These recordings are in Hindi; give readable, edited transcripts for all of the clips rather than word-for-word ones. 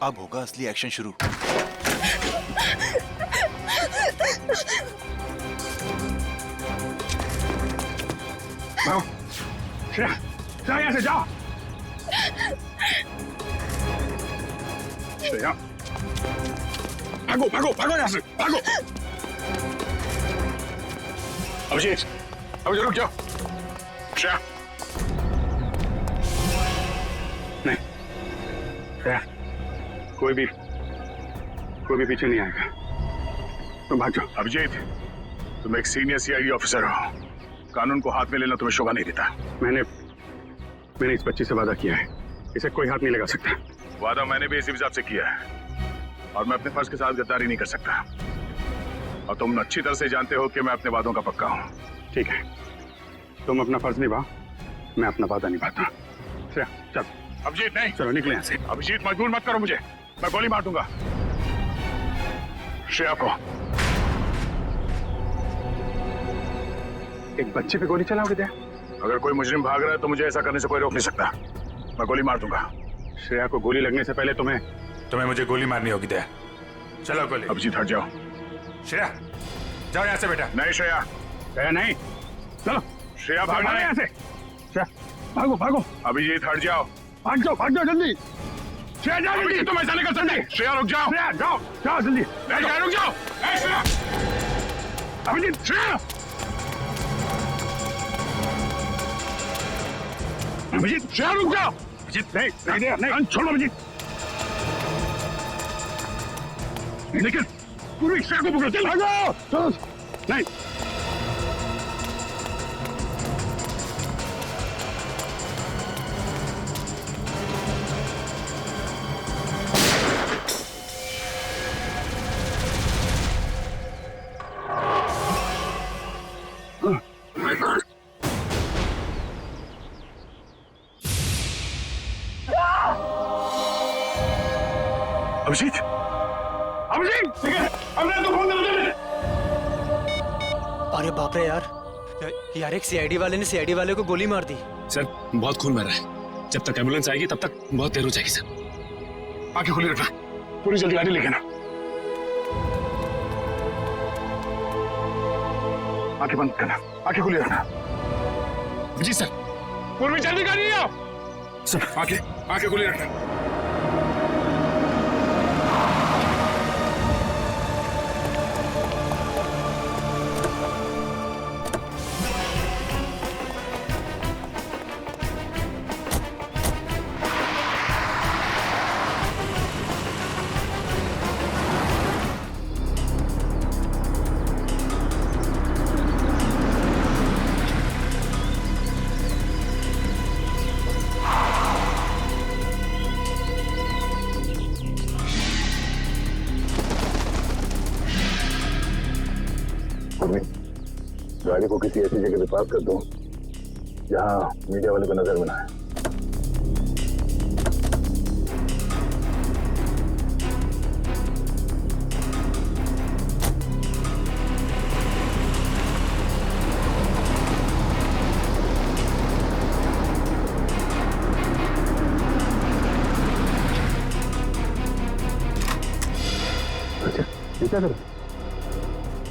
अब होगा असली एक्शन शुरू। जाओ श्रेया, जाओ यहाँ से जाओ। श्रेया भागो भागो भागो यहाँ से भागो। अभिजीत अभिजीत रुक जाओ। श्रेया नहीं, श्रेया कोई भी पीछे नहीं आएगा, तुम भाग जाओ। अभिजीत, तुम एक सीनियर सीआईडी ऑफिसर हो, कानून को हाथ में लेना तुम्हें शोभा नहीं देता। मैंने इस बच्ची से वादा किया है, इसे कोई हाथ नहीं लगा सकता। वादा मैंने भी इसी हिसाब से किया है और मैं अपने फर्ज के साथ गद्दारी नहीं कर सकता। और तुम अच्छी तरह से जानते हो कि मैं अपने वादों का पक्का हूँ। ठीक है, तुम अपना फर्ज निभाओ, मैं अपना वादा निभाता। श्रेया चल। अभिजीत नहीं, चलो निकले यहाँ से। अभिजीत मजबूर मत करो मुझे, मैं गोली मार दूंगा श्रेया को। एक बच्चे पे गोली चलाओगे क्या? अगर कोई मुजरिम भाग रहा है तो मुझे ऐसा करने से कोई रोक नहीं सकता। मैं गोली मार दूंगा। श्रेया को गोली लगने से पहले तुम्हें मुझे गोली मारनी होगी। दया चलो गोली। अभिजीत हट जाओ। श्रेया जाओ यहाँ से बेटा। नहीं श्रेया, श्रेया नहीं, चलो श्रेया भागो भागना यहाँ नहीं। से। श्रेया भागो भागो, अभिजीत हट जाओ। भाग जाओ जल्दी। श्रेया जाओ जल्दी। तुम ऐसा नहीं कर सकते। श्रेया रुक जाओ। श्रेया जाओ जाओ जल्दी। नहीं रुक जाओ। ए, श्रेया। अभिजीत श्रेया अभिजीत श्रेया रुक जाओ। अभिजीत नहीं छोड़ो अभिजीत। लेकिन पूरी श्रेया को पकड़ो, चल भागो। चलो नहीं, अभिजीत अभिजीत हमने तो फोन दे। अरे बाप रे यार एक सीआईडी वाले ने सीआईडी वाले को गोली मार दी। सर बहुत खून बह रहा है, जब तक एम्बुलेंस आएगी तब तक बहुत देर हो जाएगी सर। आंखें खुली रखना, पूरी जल्दी गाड़ी लेके ना। आंखें बंद करना, आंखें खुली रखना। जी सर। पूर्वी जल्दी गाड़ी आओ। सर आंखें खुली रखना। गाड़ी को किसी ऐसी जगह पे पार्क कर दो जहाँ मीडिया वाले को नजर में ना आए। अच्छा ये क्या करो?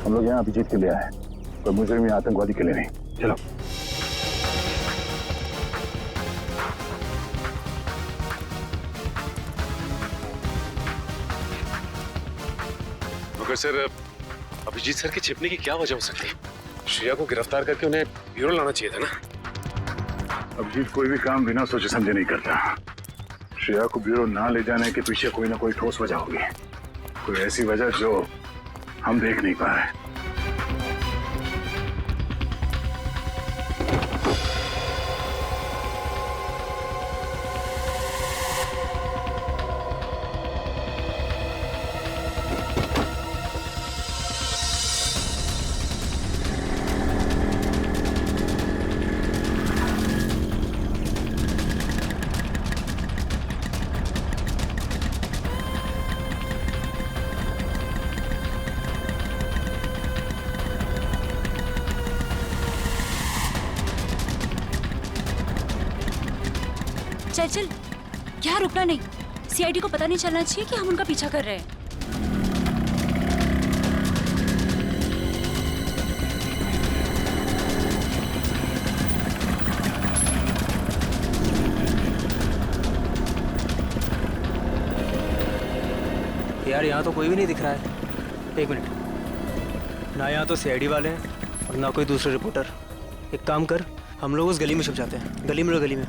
हम लोग यहाँ अभिजीत के लिए आए, कोई मुजरिम या आतंकवादी के लिए नहीं। चलो। मगर सर अभिजीत सर के छिपने की क्या वजह हो सकती है? श्रेया को गिरफ्तार करके उन्हें ब्यूरो लाना चाहिए था ना। अभिजीत कोई भी काम बिना सोचे समझे नहीं करता। श्रेया को ब्यूरो ना ले जाने के पीछे कोई ना कोई ठोस वजह होगी, कोई ऐसी वजह जो हम देख नहीं पा रहे। चल चल, यहाँ रुकना नहीं, सीआईडी को पता नहीं चलना चाहिए कि हम उनका पीछा कर रहे हैं। यार यहाँ तो कोई भी नहीं दिख रहा है। एक मिनट, ना यहाँ तो सीआईडी वाले हैं और ना कोई दूसरे रिपोर्टर। एक काम कर, हम लोग उस गली में छुप जाते हैं। गली में लो, गली में।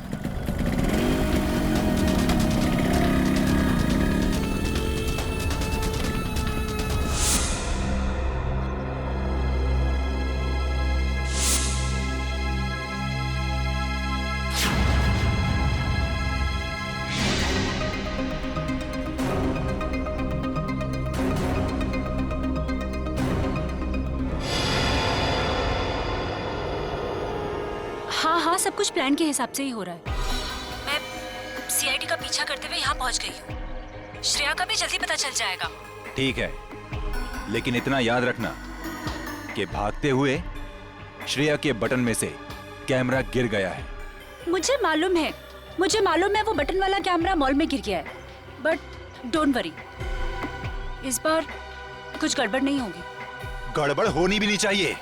हाँ हाँ, सब कुछ प्लान के हिसाब से ही हो रहा है। मैं सीआईडी का पीछा करते हुए यहाँ पहुँच गई हूँ। श्रेया का भी जल्दी पता चल जाएगा। ठीक है, लेकिन इतना याद रखना कि भागते हुए श्रेया के बटन में से कैमरा गिर गया है। मुझे मालूम है वो बटन वाला कैमरा मॉल में गिर गया है। बट डोंट वरी, इस बार कुछ गड़बड़ नहीं होगी। गड़बड़ होनी भी नहीं चाहिए।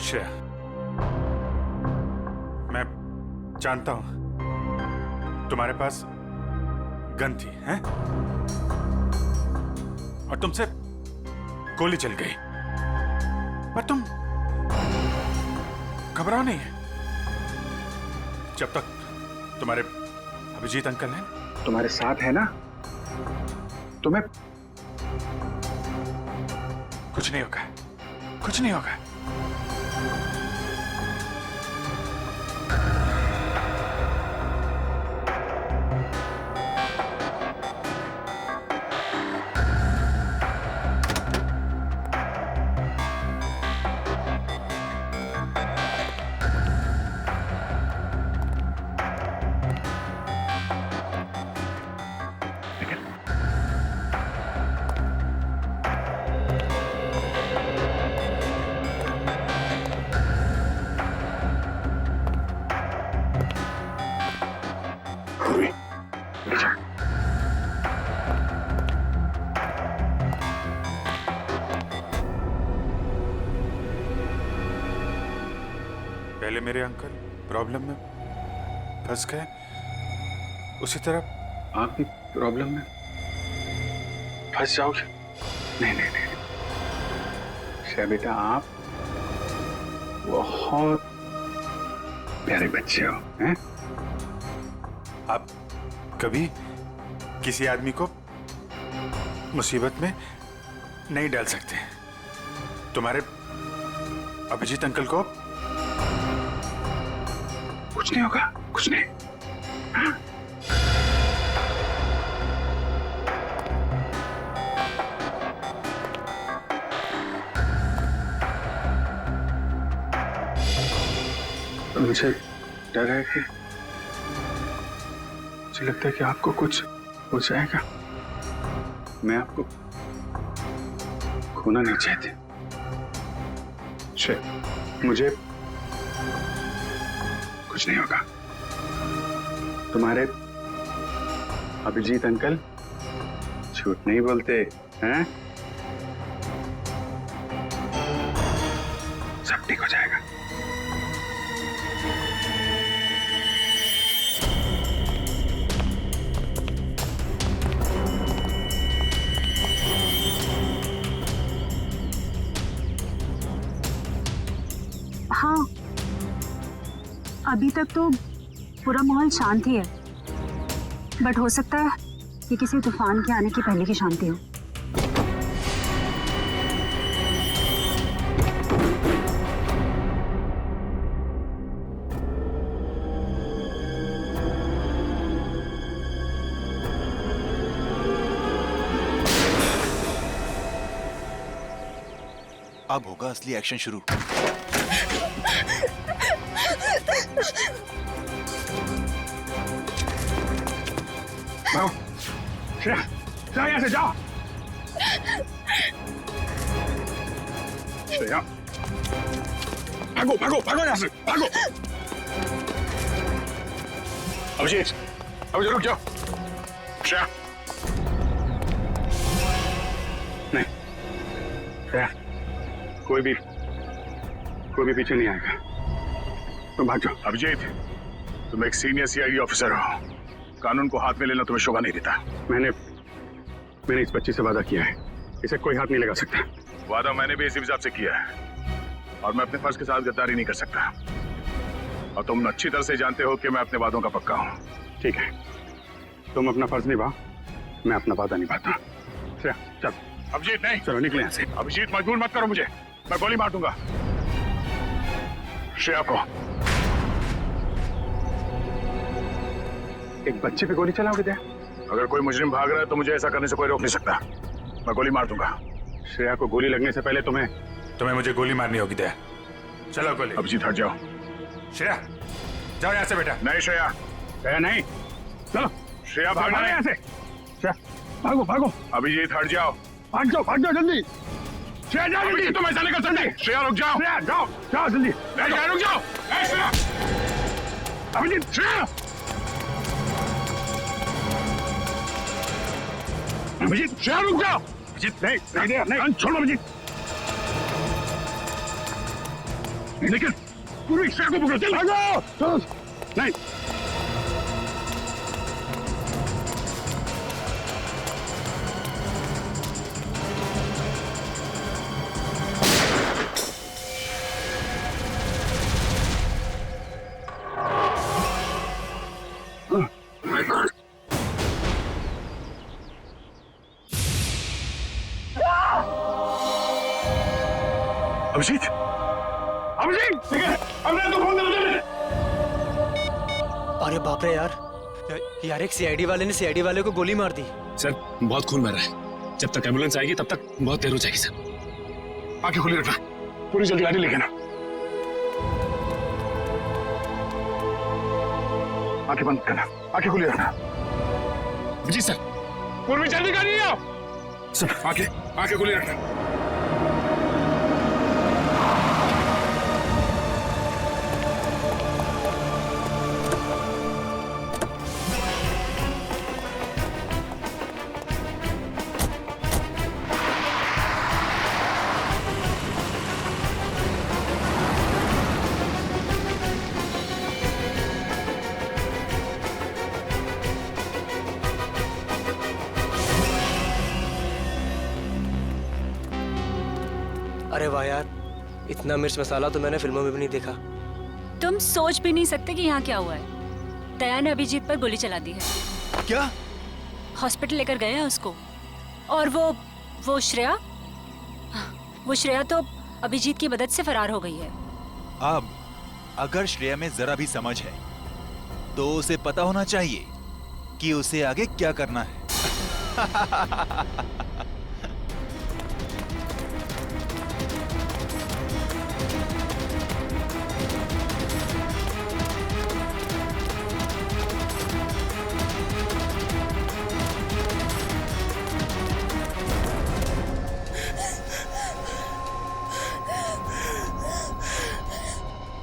श्रेया, मैं जानता हूं तुम्हारे पास गन थी, हैं? और तुमसे गोली चल गई, पर तुम घबराओ नहीं। जब तक तुम्हारे अभिजीत अंकल हैं, तुम्हारे साथ है ना, तुम्हें कुछ नहीं होगा, कुछ नहीं होगा। पहले मेरे अंकल प्रॉब्लम में फंस गए, उसी तरह आप भी प्रॉब्लम में फंस जाओगे। नहीं नहीं नहीं, श्रेया बेटा, आप बहुत प्यारे बच्चे हो, हैं? आप कभी किसी आदमी को मुसीबत में नहीं डाल सकते। तुम्हारे अभिजीत अंकल को कुछ नहीं होगा, कुछ नहीं। हाँ? मुझे डर है कि मुझे लगता है कि आपको कुछ हो जाएगा। मैं आपको खोना नहीं चाहती। मुझे कुछ नहीं होगा। तुम्हारे अभिजीत अंकल झूठ नहीं बोलते हैं। सब ठीक हो जाएगा। हाँ, अभी तक तो पूरा माहौल शांत ही है, बट हो सकता है कि किसी तूफान के आने की पहले की शांति हो। अब होगा असली एक्शन शुरू। भागो श्रेया, जाओ यहाँ से जाओ। श्रेया, भागो भागो भागो यहाँ से, भागो। अभिजीत, अभिजीत रुक जाओ। श्रेया, नहीं श्रेया, कोई भी पीछे नहीं आएगा, तुम भाग जाओ। अभिजीत, तुम एक सीनियर सीआईडी ऑफिसर हो, कानून को हाथ में लेना तुम्हें शोभा नहीं देता। मैंने इस बच्ची से वादा किया है, इसे कोई हाथ नहीं लगा सकता। वादा मैंने भी इसी हिसाब से किया है और मैं अपने फर्ज के साथ गद्दारी नहीं कर सकता। और तुम अच्छी तरह से जानते हो कि मैं अपने वादों का पक्का हूँ। ठीक है, तुम अपना फर्ज निभाओ, मैं अपना वादा निभाता। चल चल। अभिजीत नहीं, चलो निकले यहाँ से। अभिजीत मजबूर मत करो मुझे, मैं गोली मार दूंगा। श्रेया को एक बच्चे पे गोली चलाओगे क्या? अगर कोई मुजरिम भाग रहा है तो मुझे ऐसा करने से कोई रोक नहीं सकता, मैं गोली मार दूंगा। श्रेया को गोली लगने से पहले तुम्हें मुझे गोली मारनी होगी दया। चलो गोली। अभिजीत हट जाओ। श्रेया, जाओ यहाँ से बेटा। नहीं श्रेया, श्रेया नहीं, चलो श्रेया भागना है यहाँ से। श्रेया भागो भागो। अभिजीत हट जाओ, भाग जाओ जल्दी। श्रेया जाओ जल्दी, तुम ऐसा नहीं कर सकते। श्रेया रुक जाओ, श्रेया जाओ जल्दी। रुक जाओ श्रेया। अभिजीत, श्रेया, अभिजीत, श्रेया रुक जाओ। अभिजीत नहीं, छोड़ो अभिजीत। लेकिन पूरी श्रेया को पकड़ो, चल भागो। नहीं, अभिजीत, अभिजीत, हमने तो फोन कर दिया। अरे बाप रे यार एक सीआईडी वाले ने सीआईडी वाले को गोली मार दी। सर बहुत खून बह रहा है, जब तक एम्बुलेंस आएगी तब तक बहुत देर हो जाएगी सर। आंखें खुली रखना, पूरी जल्दी गाड़ी लेके ना। आंखें बंद करना, आंखें खुली रखना। जी सर। पूर्वी जल्दी गाड़ी आओ। सर आंखें खुली रखना। अरे वाह यार, इतना मिर्च मसाला तो मैंने फिल्मों में भी नहीं देखा। तुम सोच भी नहीं सकते कि यहाँ क्या हुआ है। दया ने अभिजीत पर गोली चला दी है। क्या? हॉस्पिटल लेकर गए हैं उसको। और वो श्रेया तो अभिजीत की मदद से फरार हो गई है। अब अगर श्रेया में जरा भी समझ है तो उसे पता होना चाहिए कि उसे आगे क्या करना है।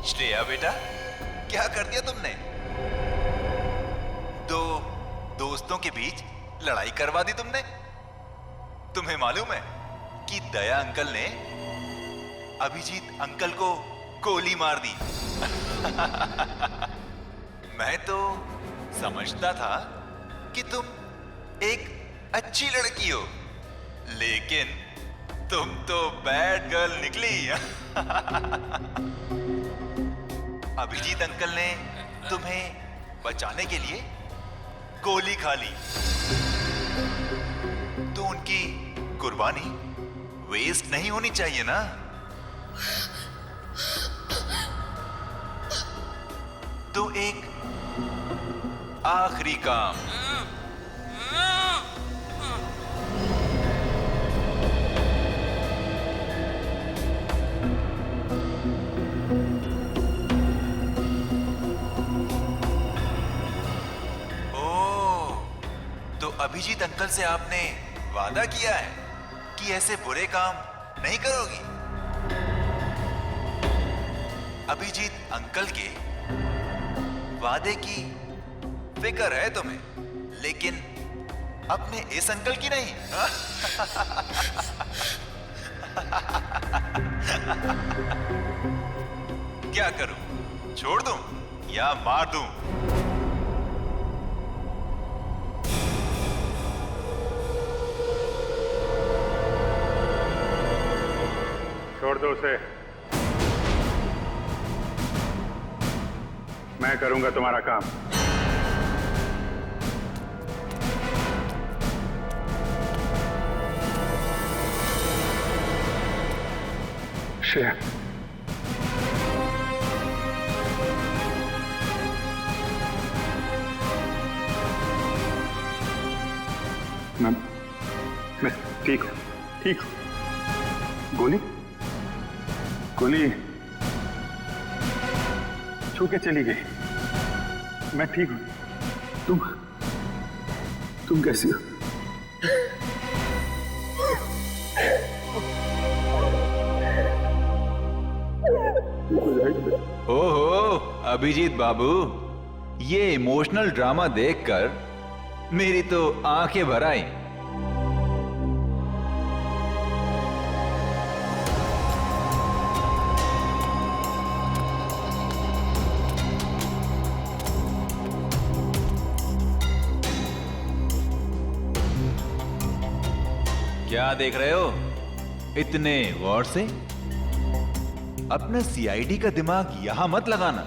श्रेया बेटा, क्या कर दिया तुमने? दो दोस्तों के बीच लड़ाई करवा दी तुमने। तुम्हें मालूम है कि दया अंकल ने अभिजीत अंकल को गोली मार दी। मैं तो समझता था कि तुम एक अच्छी लड़की हो, लेकिन तुम तो बैड गर्ल निकली। अभिजीत अंकल ने तुम्हें बचाने के लिए गोली खा ली, तो उनकी कुर्बानी वेस्ट नहीं होनी चाहिए ना। तो एक आखिरी काम। तो अभिजीत अंकल से आपने वादा किया है कि ऐसे बुरे काम नहीं करोगी। अभिजीत अंकल के वादे की फिक्र है तुम्हें, लेकिन अपने इस अंकल की नहीं। क्या करूं, छोड़ दूं या मार दूं? छोड़ दो उसे, मैं करूंगा तुम्हारा काम। श्रेया, मैं ठीक हूँ, ठीक हूँ। गोली गोली छू के चली गई, मैं ठीक हूँ। तुम कैसी हो? ओहो अभिजीत बाबू, ये इमोशनल ड्रामा देखकर मेरी तो आंखें भर आई। क्या देख रहे हो इतने गौर से? अपना सीआईडी का दिमाग यहां मत लगाना।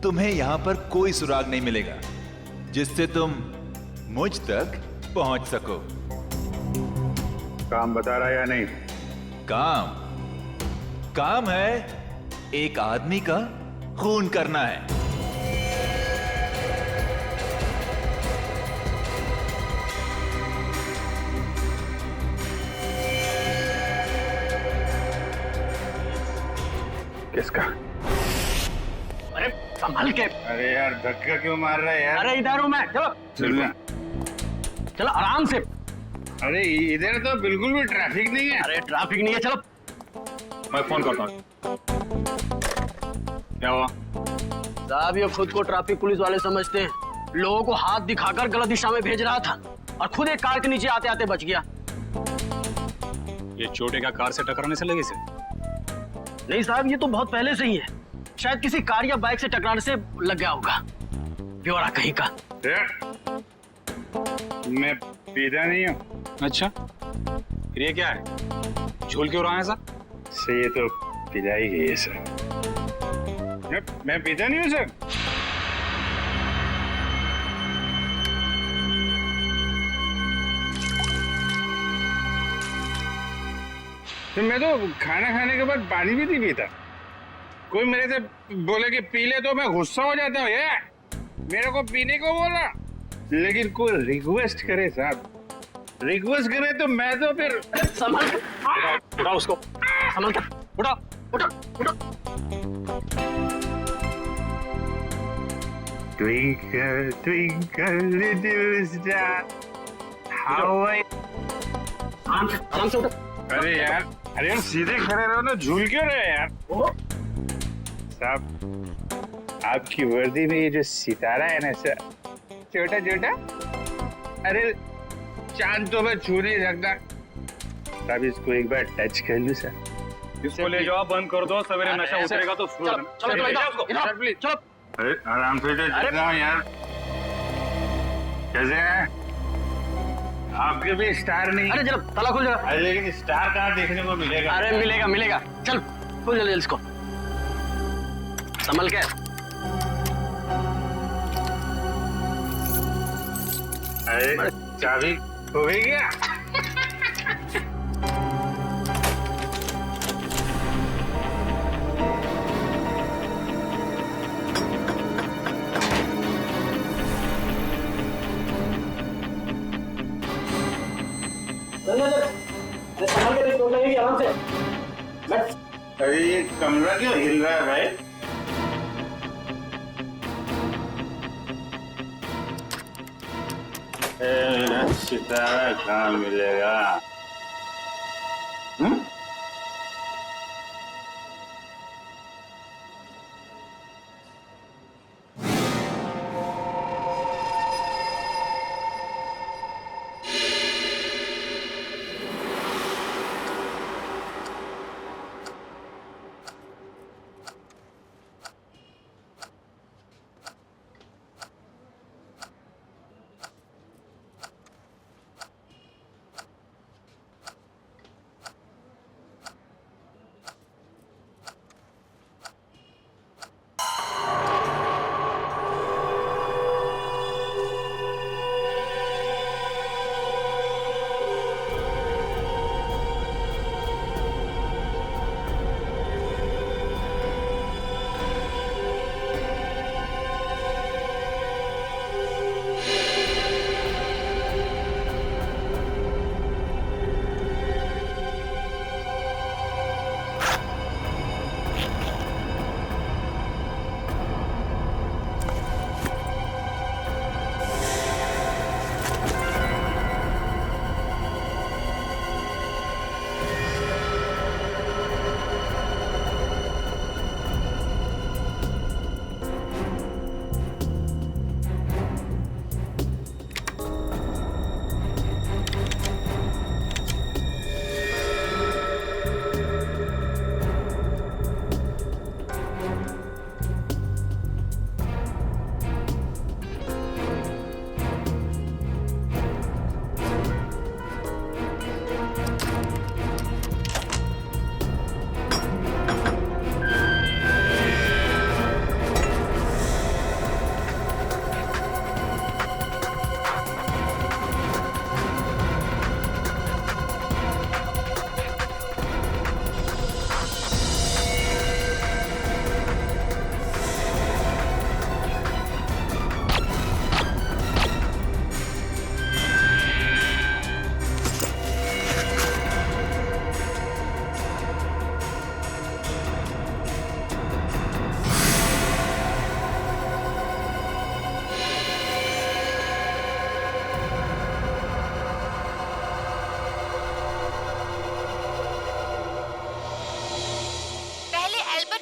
तुम्हें यहां पर कोई सुराग नहीं मिलेगा जिससे तुम मुझ तक पहुंच सको। काम बता रहा या नहीं? काम है एक आदमी का खून करना है। किसका? अरे संभल के। अरे यार धक्का क्यों मार रहा है यार? अरे इधर हूं मैं, चलो चलना। चलो आराम से। अरे इधर तो बिल्कुल भी ट्रैफिक नहीं है। अरे ट्रैफिक नहीं है, चलो। मैं फोन करता हूँ। क्या हुआ? साहब ये खुद को ट्रैफिक पुलिस वाले समझते हैं। लोगों को हाथ दिखाकर गलत दिशा में भेज रहा था और खुद एक कार के नीचे आते आते बच गया। ये चोटे का कार से टकराने से लगी से? नहीं साहब, ये तो बहुत पहले से ही है। शायद किसी कार या बाइक से टकराने से लग गया होगा। ब्यौरा कहीं का। मैं पीता नहीं हूँ। अच्छा, फिर ये क्या है? झूल क्यों रहा है सर? से ये तो पिलाई गई है सर। मैं पीता नहीं हूँ सर। तो मैं तो खाना खाने के बाद पानी भी नहीं पीता। कोई मेरे से बोले कि पी ले तो मैं गुस्सा हो जाता हूँ। ये मेरे को पीने को बोला, लेकिन कोई रिक्वेस्ट करे साहब, रिक्वेस्ट करे तो मैं तो फिर संभल के। उठा उसको, संभल के। उठा उठा उठा। Twinkle, twinkle, little star, how I... आराम से उठा। अरे यार सीधे खड़े रहो ना, झूल क्यों रहे यार? साहब आपकी वर्दी में ये जो सितारा है ना सर, छोटा छोटा, अरे चांद तो मैं छू नहीं सकता। साहब इसको एक बार टच कर लूं सर? इसको ले जाओ, बंद कर दो, सवेरे नशा उतरेगा तो चलो चलो चलो। अरे आराम से यार। कैसे है? आपके भी स्टार नहीं? अरे चलो ताला खोल जरा। अरे लेकिन स्टार कहाँ देखने को मिलेगा? अरे मिलेगा मिलेगा, चल खोल जल्दी इसको, संभल के। अरे चाबी हो गई क्या? आराम से। अरे ये कमरा क्यों हिल रहा है भाई? सितारा कहाँ मिलेगा?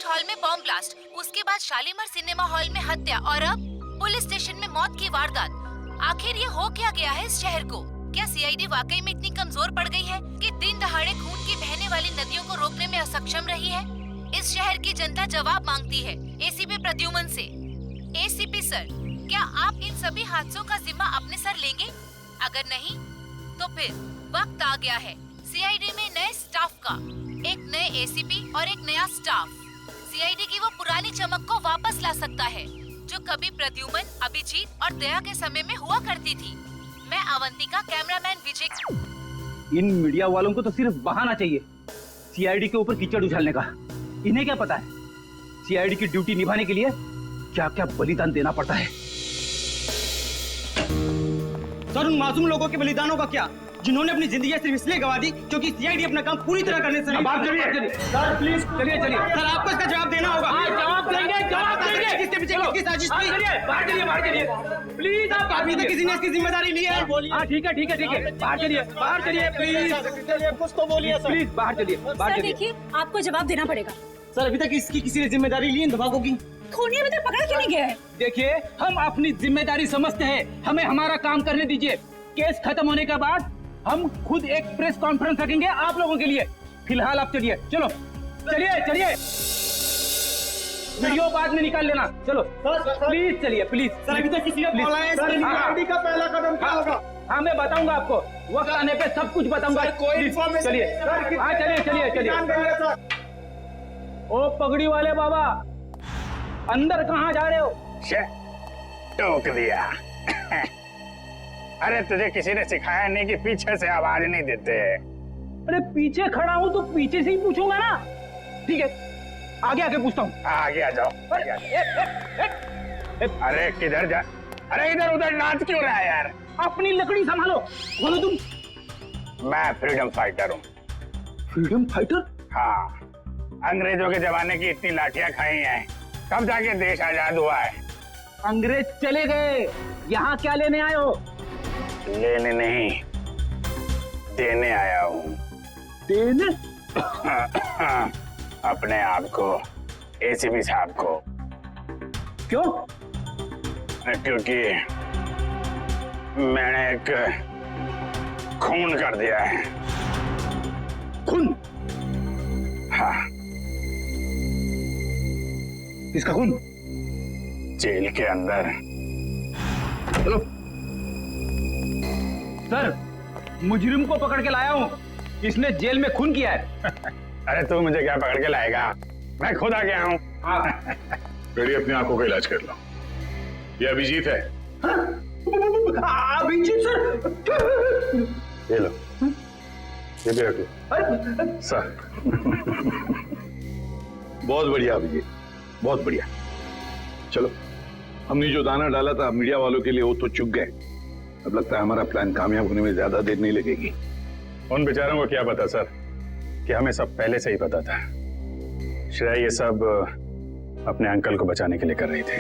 हॉल में बॉम्ब ब्लास्ट, उसके बाद शालीमार सिनेमा हॉल में हत्या और अब पुलिस स्टेशन में मौत की वारदात। आखिर ये हो क्या गया है इस शहर को? क्या सीआईडी वाकई में इतनी कमजोर पड़ गई है कि दिन दहाड़े खून की बहने वाली नदियों को रोकने में असक्षम रही है? इस शहर की जनता जवाब मांगती है एसीपी प्रद्युमन से। एसीपी सर, क्या आप इन सभी हादसों का जिम्मा अपने सर लेंगे? अगर नहीं तो फिर वक्त आ गया है सीआईडी में नए स्टाफ का, एक नए एसीपी और एक नया स्टाफ। सीआईडी की वो पुरानी चमक को वापस ला सकता है जो कभी प्रद्युमन, अभिजीत और दया के समय में हुआ करती थी। मैं अवंतिका, कैमरामैन विजय। इन मीडिया वालों को तो सिर्फ बहाना चाहिए सीआईडी के ऊपर कीचड़ उछालने का। इन्हें क्या पता है सीआईडी की ड्यूटी निभाने के लिए क्या क्या बलिदान देना पड़ता है। सर, उन मासूम लोगों के बलिदानों का क्या, जिन्होंने अपनी जिंदगी सिर्फ इसलिए गवा दी क्योंकि सीआईडी अपना काम पूरी तरह करने से नहीं। सर प्लीज चलिए चलिए। सर, आपको इसका जवाब देना होगा। जवाब देंगे। किसके पीछे किसकी साजिश थी? बाहर चलिए प्लीज। आप अभी तक किसी ने इसकी जिम्मेदारी ली है? हाँ ठीक है बाहर चलिए प्लीज। कुछ तो बोलिए सर। प्लीज बाहर चलिए। देखिए, आपको जवाब देना पड़ेगा। सर, अभी तक इसकी किसी ने जिम्मेदारी ली इन धमाकों की? खूनी अभी तक पकड़ा क्यों नहीं गया है? देखिए, हम अपनी जिम्मेदारी समझते हैं, हमें हमारा काम करने दीजिए। केस खत्म होने के बाद हम खुद एक प्रेस कॉन्फ्रेंस रखेंगे आप लोगों के लिए। फिलहाल आप चलिए। चलिए वीडियो बाद में निकाल लेना। चलो प्लीज चलिए प्लीज। सर, अभी तक किसी ने बोला है सीआईडी का पहला कदम क्या होगा? हाँ मैं बताऊंगा आपको, वक्त आने पे सब कुछ बताऊंगा। कोई इन्फॉर्मेशन? चलिए हाँ चलिए। ओ पगड़ी वाले बाबा, अंदर कहाँ जा रहे हो? टोक दिया। अरे तुझे किसी ने सिखाया नहीं कि पीछे से आवाज नहीं देते? अरे पीछे खड़ा हूँ तो पीछे से ही पूछूंगा ना। ठीक है, आगे पूछता हूँ। आगे आ जाओ। अरे किधर जा? अरे इधर उधर नाच क्यों रहा है यार? अपनी लकड़ी संभालो। बोलो तुम। मैं फ्रीडम फाइटर हूँ। Freedom fighter? हाँ, अंग्रेजों के जमाने की इतनी लाठियां खाई हैं, तब जाके देश आजाद हुआ है। अंग्रेज चले गए, यहाँ क्या लेने आए हो? लेने नहीं, देने आया हूँ। देने? अपने आप को, एसीपी साहब को। क्यों? क्योंकि मैंने एक खून कर दिया है। खून? हाँ, किसका खून? जेल के अंदर। चलो सर, मुजरिम को पकड़ के लाया हूँ, इसने जेल में खून किया है। अरे तू मुझे क्या पकड़ के लाएगा, मैं खुद आ गया हूँ। पहले अपनी आंखों का इलाज कर लो। ये अभिजीत है। अभिजीत सर? ये लो, ये भी रख लो। सर बहुत बढ़िया अभिजीत, बहुत बढ़िया। चलो, हमने जो दाना डाला था मीडिया वालों के लिए वो तो चुग गए। अब लगता है हमारा प्लान कामयाब होने में ज्यादा देर नहीं लगेगी। उन बेचारों को क्या पता सर कि हमें सब पहले से ही पता था। श्रेया ये सब अपने अंकल को बचाने के लिए कर रही थी।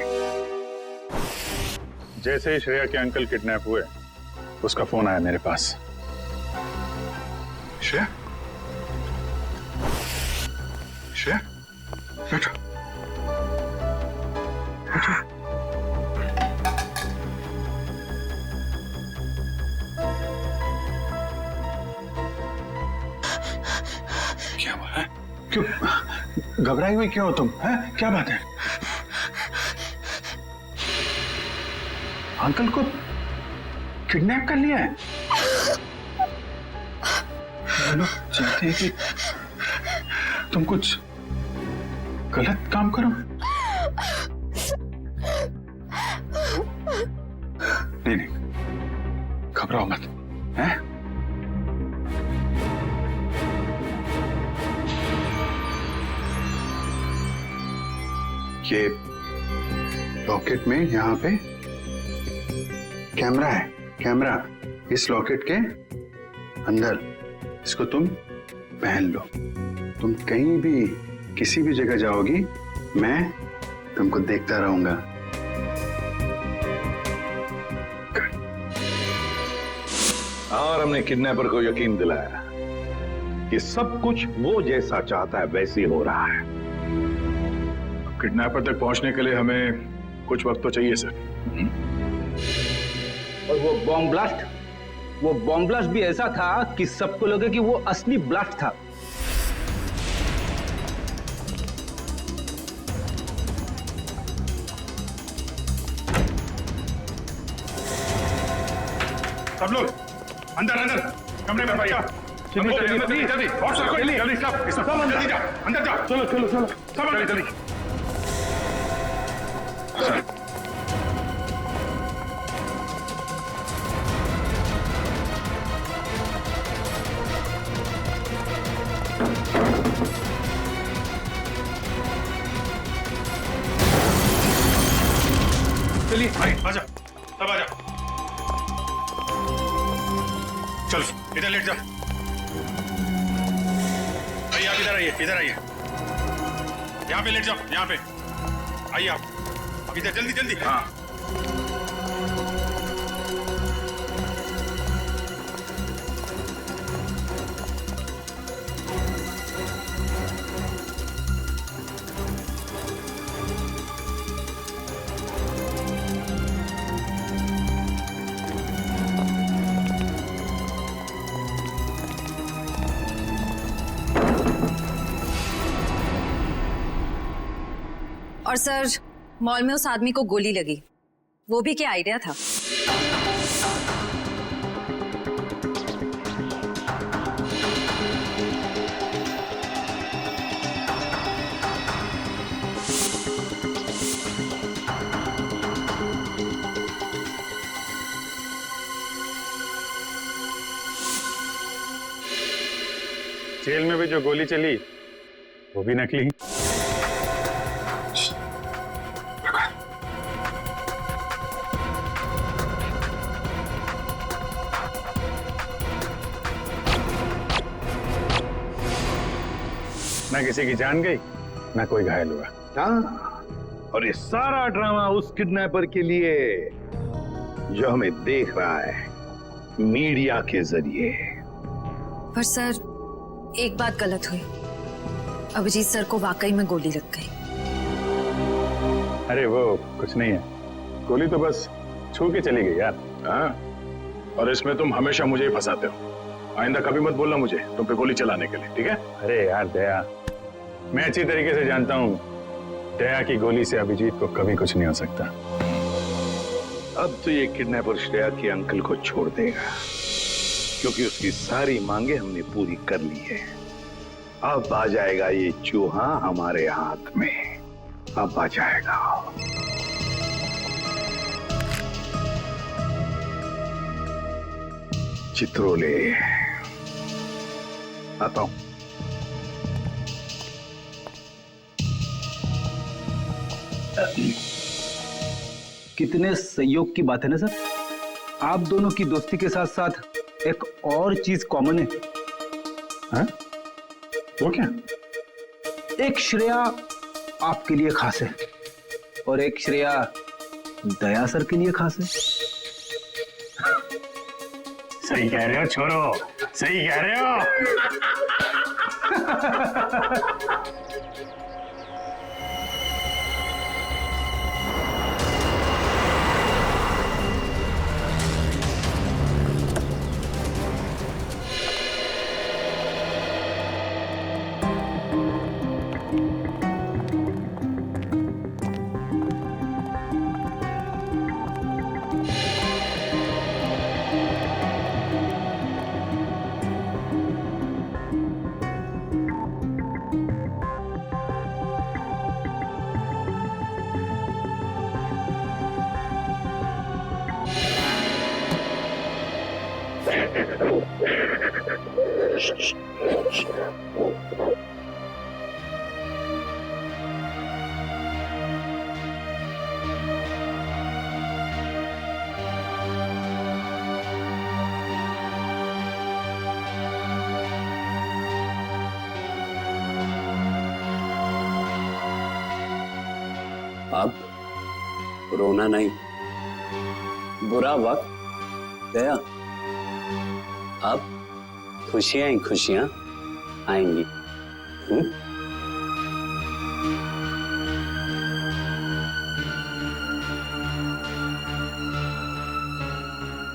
जैसे ही श्रेया के अंकल किडनैप हुए, उसका फोन आया मेरे पास। श्रेया, श्रेया, बैठो। क्या हुआ है? क्यों घबराई हुई क्यों हो तुम? हैं? क्या बात है? अंकल को किडनैप कर लिया है? लोग चाहते हैं कि तुम कुछ गलत काम करो। नहीं नहीं, घबराओ मत, हैं? ये लॉकेट में यहाँ पे कैमरा है, कैमरा इस लॉकेट के अंदर। इसको तुम पहन लो। तुम कहीं भी किसी भी जगह जाओगी, मैं तुमको देखता रहूंगा। और हमने किडनैपर को यकीन दिलाया कि सब कुछ वो जैसा चाहता है वैसे ही हो रहा है। किडनैपर तक पहुंचने के लिए हमें कुछ वक्त तो चाहिए सर। और वो बॉम्ब ब्लास्ट भी ऐसा था कि सबको लगे कि वो असली ब्लास्ट था। सब लोग अंदर अंदर कमरे में बैठो। जल्दी जल्दी जल्दी सब अंदर जाओ, अंदर जाओ। चलो चलो चलो सब अंदर जल्दी। चलिए भाई आजा, सब आजा। चलो इधर लेट जाओ। भाई आप इधर आइए, इधर आइए। यहाँ पे लेट जाओ, यहाँ पे आइए आप। अब इधर जल्दी जल्दी। हाँ और सर, मॉल में उस आदमी को गोली लगी, वो भी क्या आइडिया था? जेल में भी जो गोली चली वो भी नकली। ना किसी की जान गई, ना कोई घायल हुआ। हाँ, और ये सारा ड्रामा उस किडनैपर के लिए जो हमें देख रहा है। मीडिया के जरिए। पर सर, एक बात गलत हुई। अभिजीत सर को वाकई में गोली लग गई। अरे वो कुछ नहीं है, गोली तो बस छू के चली गई यार। हाँ, और इसमें तुम हमेशा मुझे ही फंसाते हो। आइंदा कभी मत बोलना मुझे तुम पे गोली चलाने के लिए, ठीक है? अरे यार दया, मैं अच्छी तरीके से जानता हूँ दया की गोली से अभिजीत को कभी कुछ नहीं हो सकता। अब तो ये किडनैपर श्रेया के अंकल को छोड़ देगा, क्योंकि उसकी सारी मांगे हमने पूरी कर ली है। अब आ जाएगा ये चूहा हमारे हाथ में, अब आ जाएगा। चित्रोले, आता हूं। कितने संयोग की बात है ना सर। आप दोनों की दोस्ती के साथ साथ एक और चीज कॉमन है। हाँ? वो क्या? एक श्रेया आपके लिए खास है और एक श्रेया दया सर के लिए खास है। सही कह रहे हो छोरो, सही कह रहे हो। अब रोना नहीं, बुरा वक्त गया, अब खुशियां ही खुशियां आएंगी।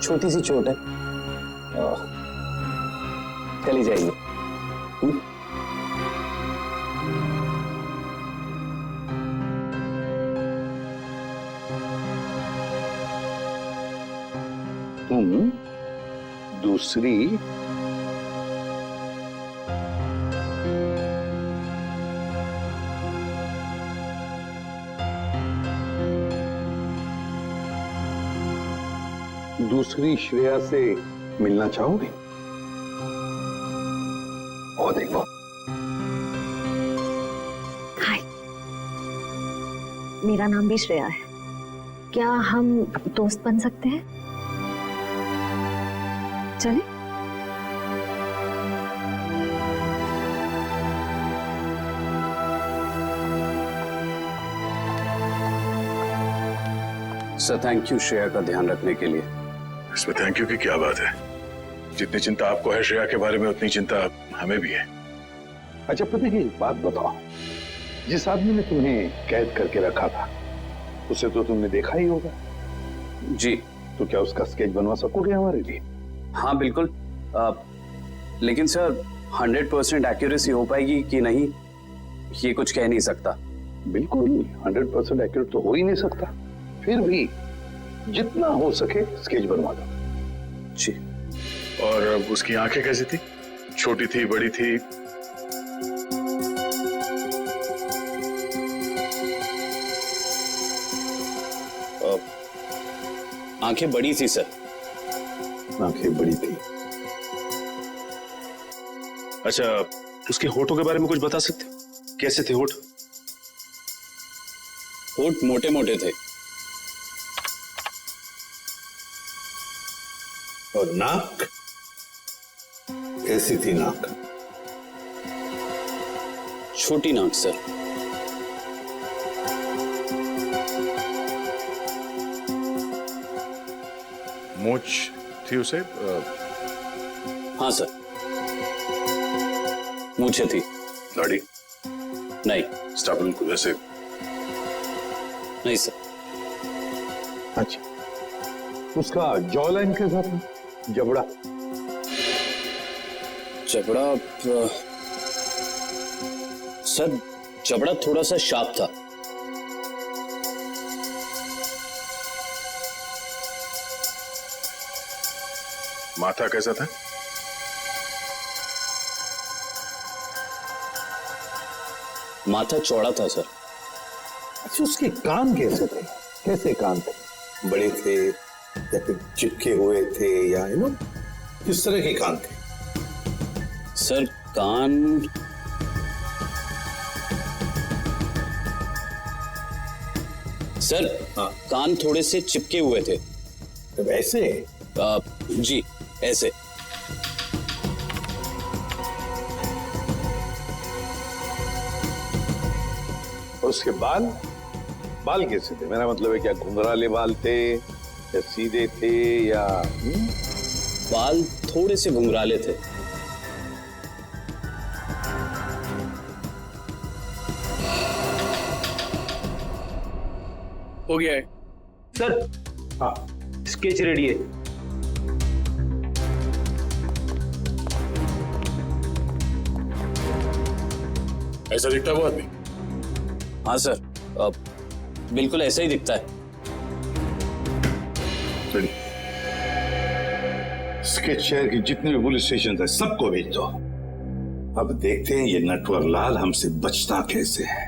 छोटी सी चोट है, चली जाएगी। तुम दूसरी श्रेया से मिलना चाहोगे? और देखो, हाय, मेरा नाम भी श्रेया है। क्या हम दोस्त बन सकते हैं? चलें? सर थैंक यू श्रेया का ध्यान रखने के लिए। इसमें थैंक यू की क्या बात है? जितनी चिंता आपको है श्रेया के बारे में, उतनी चिंता हमें भी है। अच्छा पता है, बात बताओ, जिस आदमी ने तुम्हें कैद करके रखा था उसे तो तुमने देखा ही होगा। जी। तो क्या उसका स्केच बनवा सकोगे हमारे लिए? हाँ बिल्कुल, लेकिन सर 100% एक्यूरेसी हो पाएगी कि नहीं ये कुछ कह नहीं सकता। बिल्कुल 100% एक्यूरेट तो हो ही नहीं सकता, फिर भी जितना हो सके स्केच बनवा दो। जी। और उसकी आंखें कैसी थी? छोटी थी, बड़ी थी? आंखें बड़ी थी सर। आंखें बड़ी थी। अच्छा, उसके होठों के बारे में कुछ बता सकते? कैसे थे होठ? होठ मोटे मोटे थे। और नाक कैसी थी? नाक छोटी नाक सर। मूंछ थी उसे? हाँ सर, मूछें थी। दाढ़ी? नहीं। स्टाबल को जैसे? नहीं सर। अच्छा, उसका जॉ लाइन कैसा था? जबड़ा? जबड़ा सर, जबड़ा थोड़ा सा शार्प था। माथा कैसा था? माथा चौड़ा था सर। अच्छा, उसके कान कैसे थे? कैसे कान थे? बड़े थे या फिर चिपके हुए थे, या किस तरह के कान थे? सर कान सर हाँ। कान थोड़े से चिपके हुए थे। तो ऐसे? जी ऐसे। और उसके बाल? बाल कैसे थे? मेरा मतलब है, क्या घुंघराले बाल थे या सीधे थे, या बाल थोड़े से घुंघराले थे। हो गया है सर। हाँ, स्केच रेडी है। ऐसा दिखता है वो आदमी? हाँ सर, बिल्कुल ऐसा ही दिखता है। स्केच शहर के जितने भी पुलिस स्टेशन है सबको भेज दो। अब देखते हैं ये नटवर लाल हमसे बचता कैसे है।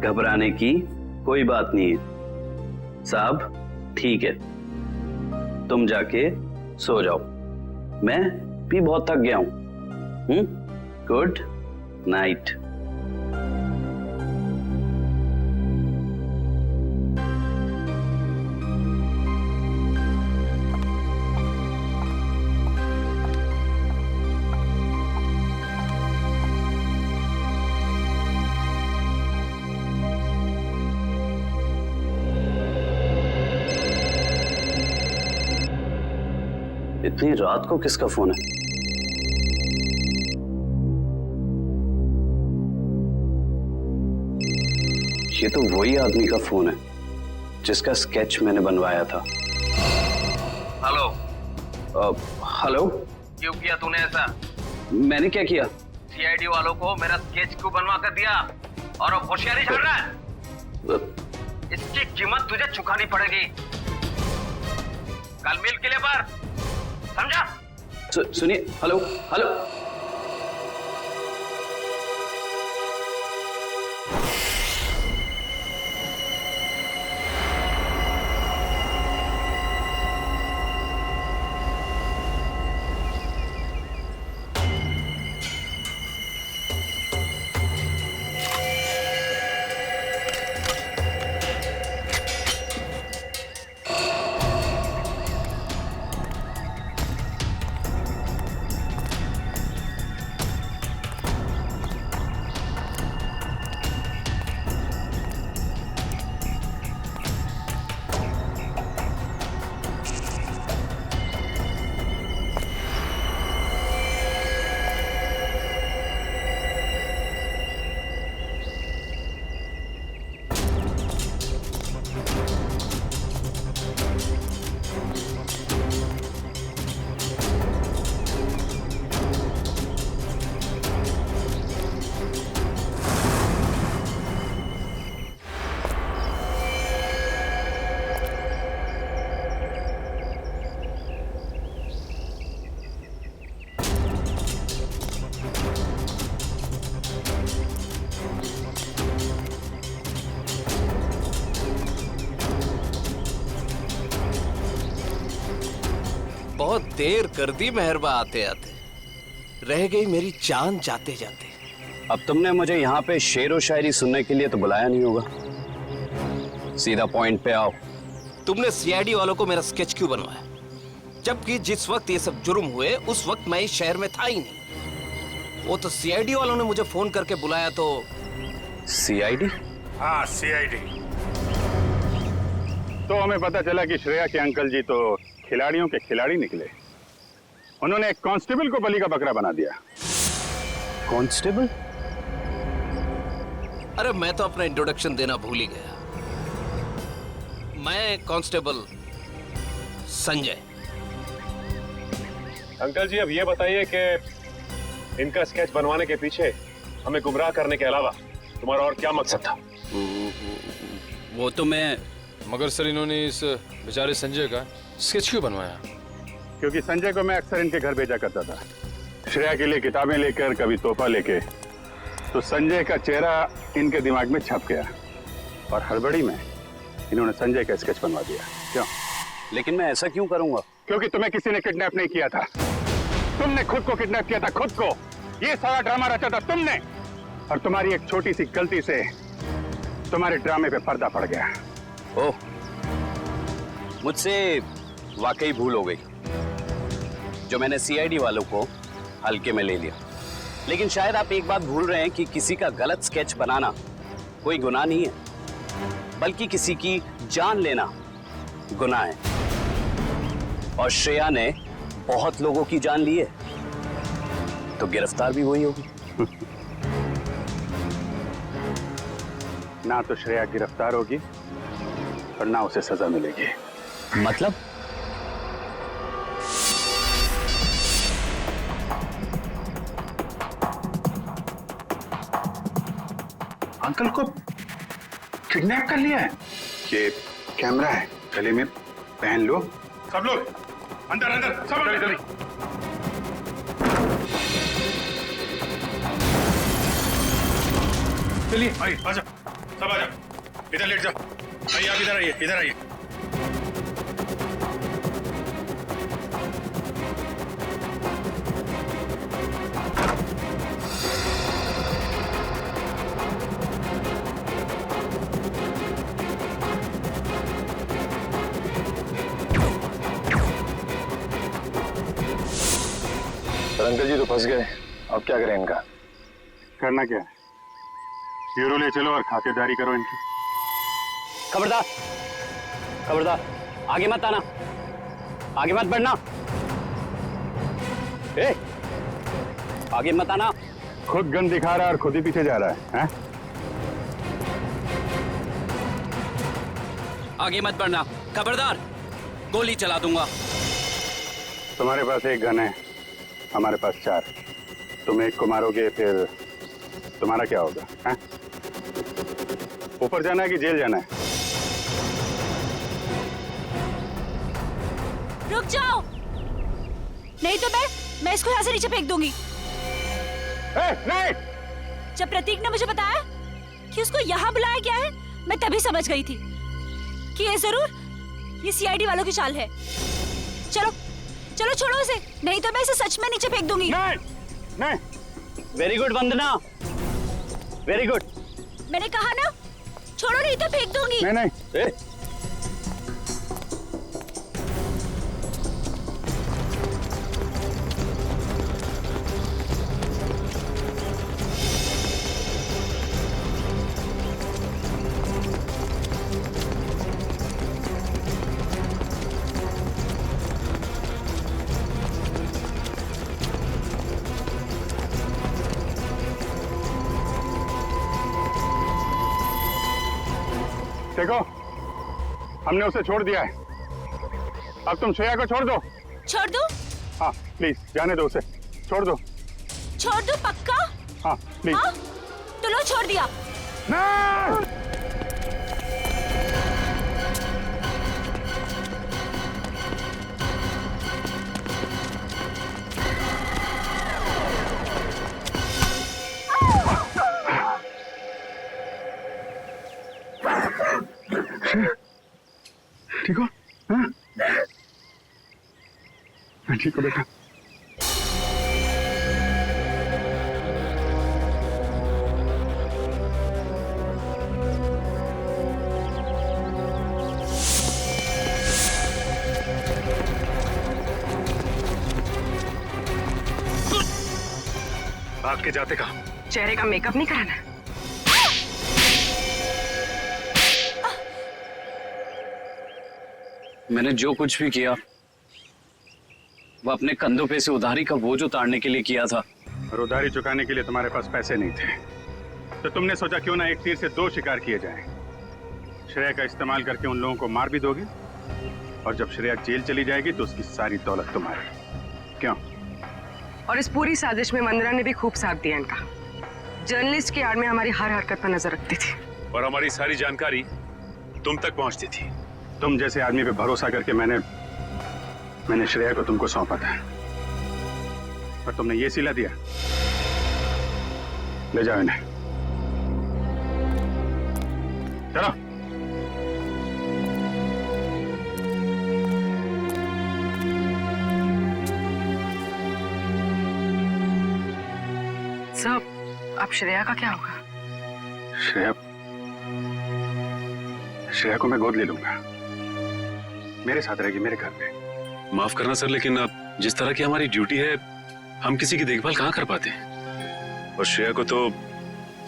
घबराने की कोई बात नहीं है साहब, ठीक है, तुम जाके सो जाओ, मैं भी बहुत थक गया हूं। Good night. इतनी रात को किसका फोन है? ये तो वही आदमी का फोन है जिसका स्केच मैंने बनवाया था। हेलो। हेलो। क्यों किया तूने ऐसा? मैंने क्या किया? सीआईडी वालों को मेरा स्केच क्यों बनवा कर दिया और अब होशियारी झाड़ रहा है? इसकी कीमत तुझे चुकानी पड़ेगी। कल मिल किले पर, समझा? सुनिए। Hello hello. बहुत देर कर दी मेहरबा आते आते, रह गई मेरी जान जाते जाते। अब तुमने मुझे यहाँ पे शेर व शायरी सुनने के लिए तो बुलाया नहीं होगा, सीधा पॉइंट पे आओ। तुमने सीआईडी वालों को मेरा स्केच क्यों बनवाया? जबकि जिस वक्त ये सब जुर्म हुए उस वक्त मैं इस शहर में था ही नहीं। वो तो सीआईडी वालों ने मुझे फोन करके बुलाया तो। सीआईडी? हाँ, सीआईडी। तो हमें पता चला कि श्रेया के अंकल जी तो खिलाड़ियों के खिलाड़ी निकले। उन्होंने एक कांस्टेबल को बलि का बकरा बना दिया। कांस्टेबल? अरे मैं तो अपना इंट्रोडक्शन देना भूल ही गया। मैं कांस्टेबल संजय। अंकल जी, अब ये बताइए कि इनका स्केच बनवाने के पीछे हमें गुमराह करने के अलावा तुम्हारा और क्या मकसद था? वो तो मैं। मगर सर, इन्होंने इस बेचारे संजय का स्केच क्यों बनवाया? क्योंकि संजय को मैं अक्सर इनके घर भेजा करता था, श्रेया के लिए किताबें लेकर, कभी तोहफा लेके। तो संजय का चेहरा इनके दिमाग में छप गया और हड़बड़ी में इन्होंने संजय का स्केच बनवा दिया। क्यों? लेकिन मैं ऐसा क्यों करूंगा? क्योंकि तुम्हें किसी ने किडनैप नहीं किया था, तुमने खुद को किडनैप किया था, खुद को। ये सारा ड्रामा रचा था तुमने, और तुम्हारी एक छोटी सी गलती से तुम्हारे ड्रामे पे पर्दा पड़ गया। ओह, मुझसे वाकई भूल हो गई जो मैंने सीआईडी वालों को हल्के में ले लिया। लेकिन शायद आप एक बात भूल रहे हैं कि किसी का गलत स्केच बनाना कोई गुनाह नहीं है, बल्कि किसी की जान लेना गुनाह है। और श्रेया ने बहुत लोगों की जान ली है, तो गिरफ्तार भी वही होगी। ना तो श्रेया गिरफ्तार होगी और ना उसे सजा मिलेगी। मतलब? अंकल को किडनैप कर लिया है। ये कैमरा है, गले में पहन लो। सब लोग अंदर अंदर, सब अंदर जल्दी। चलिए भाई, आ जाओ, सब आ जाओ, इधर लेट जाओ। आइए, आप इधर आइए, इधर आइए। अंकल जी तो फंस गए, अब क्या करें इनका? करना क्या है? ब्यूरो ले चलो और खातिरदारी करो इनकी। खबरदार, खबरदार, आगे मत आना, आगे मत बढ़ना। ए, आगे मत आना। खुद गन दिखा रहा है और खुद ही पीछे जा रहा है, हैं? आगे मत बढ़ना, खबरदार, गोली चला दूंगा। तुम्हारे पास एक गन है, हमारे पास 4। तुम एक को मारोगे, फिर तुम्हारा क्या होगा? हैं? ऊपर जाना है कि जेल जाना है? रुक जाओ, नहीं तो मैं इसको यहाँ से नीचे फेंक दूंगी। नहीं! जब प्रतीक ने मुझे बताया कि उसको यहाँ बुलाया गया है, मैं तभी समझ गई थी कि ये सीआईडी वालों की चाल है। चलो चलो, छोड़ो उसे, नहीं तो मैं इसे सच में नीचे फेंक दूंगी। नहीं, नहीं। वेरी गुड वंदना, वेरी गुड। मैंने कहा ना, छोड़ो नहीं तो फेंक दूंगी। नहीं नहीं। देखो, हमने उसे छोड़ दिया है, अब तुम श्रेया को छोड़ दो। छोड़ दो? हाँ प्लीज, जाने दो उसे, छोड़ दो। छोड़ दो पक्का? हाँ प्लीज। हाँ? तो लो, छोड़ दिया। नहीं! ठीक हो? हाँ? मैं ठीक हूँ बेटा। भाग के जाते कहाँ? चेहरे का मेकअप नहीं कराना? मैंने जो कुछ भी किया वो अपने कंधों पे से उधारी का बोझ उतारने के लिए किया था। और उधारी चुकाने के लिए तुम्हारे पास पैसे नहीं थे, तो तुमने सोचा क्यों ना एक तीर से दो शिकार किए जाएं। श्रेया का इस्तेमाल करके उन लोगों को मार भी दोगे, और जब श्रेया जेल चली जाएगी तो उसकी सारी दौलत तुम्हारी। क्यों? और इस पूरी साजिश में मंदिरा ने भी खूब साथ दिया इनका। जर्नलिस्ट की आड़ में हमारी हर हरकत पर नजर रखती थी, और हमारी सारी जानकारी तुम तक पहुंचती थी। तुम जैसे आदमी पे भरोसा करके मैंने श्रेया को तुमको सौंपा था, पर तुमने ये सिला दिया। ले जाओ इन्हें, चलो। साहब, अब श्रेया का क्या होगा? श्रेया को मैं गोद ले लूंगा, मेरे साथ रहेगी मेरे घर पे। माफ करना सर, लेकिन अब जिस तरह की हमारी ड्यूटी है, हम किसी की देखभाल कहाँ कर पाते हैं, और श्रेया को तो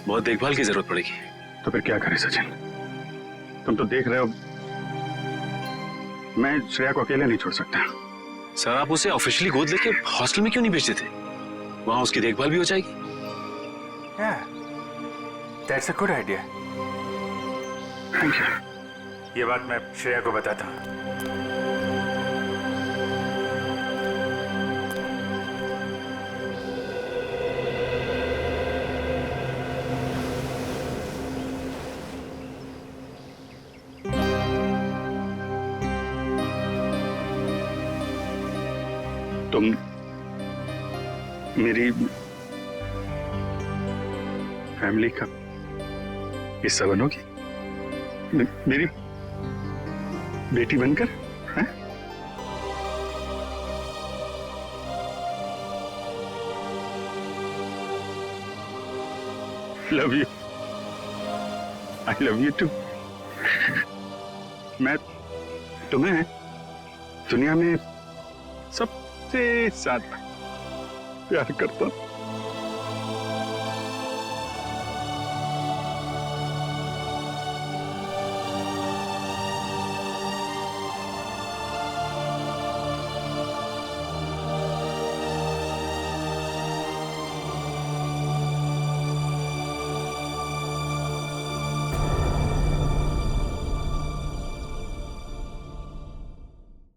बहुत देखभाल की जरूरत पड़ेगी। तो फिर क्या करें सचिन? तुम तो देख रहे हो, मैं श्रेया को अकेले नहीं छोड़ सकता। सर, आप उसे ऑफिशियली गोद लेके हॉस्टल में क्यों नहीं भेजते थे? वहां उसकी देखभाल भी हो जाएगी। That's a good idea. Thank you. ये बात मैं श्रेया को बताता हूँ। तुम मेरी फैमिली का हिस्सा बनोगी, मेरी बेटी बनकर, हैं? Love you, I love you too. मैं तुम्हें दुनिया में सबसे ज्यादा प्यार करता हूं।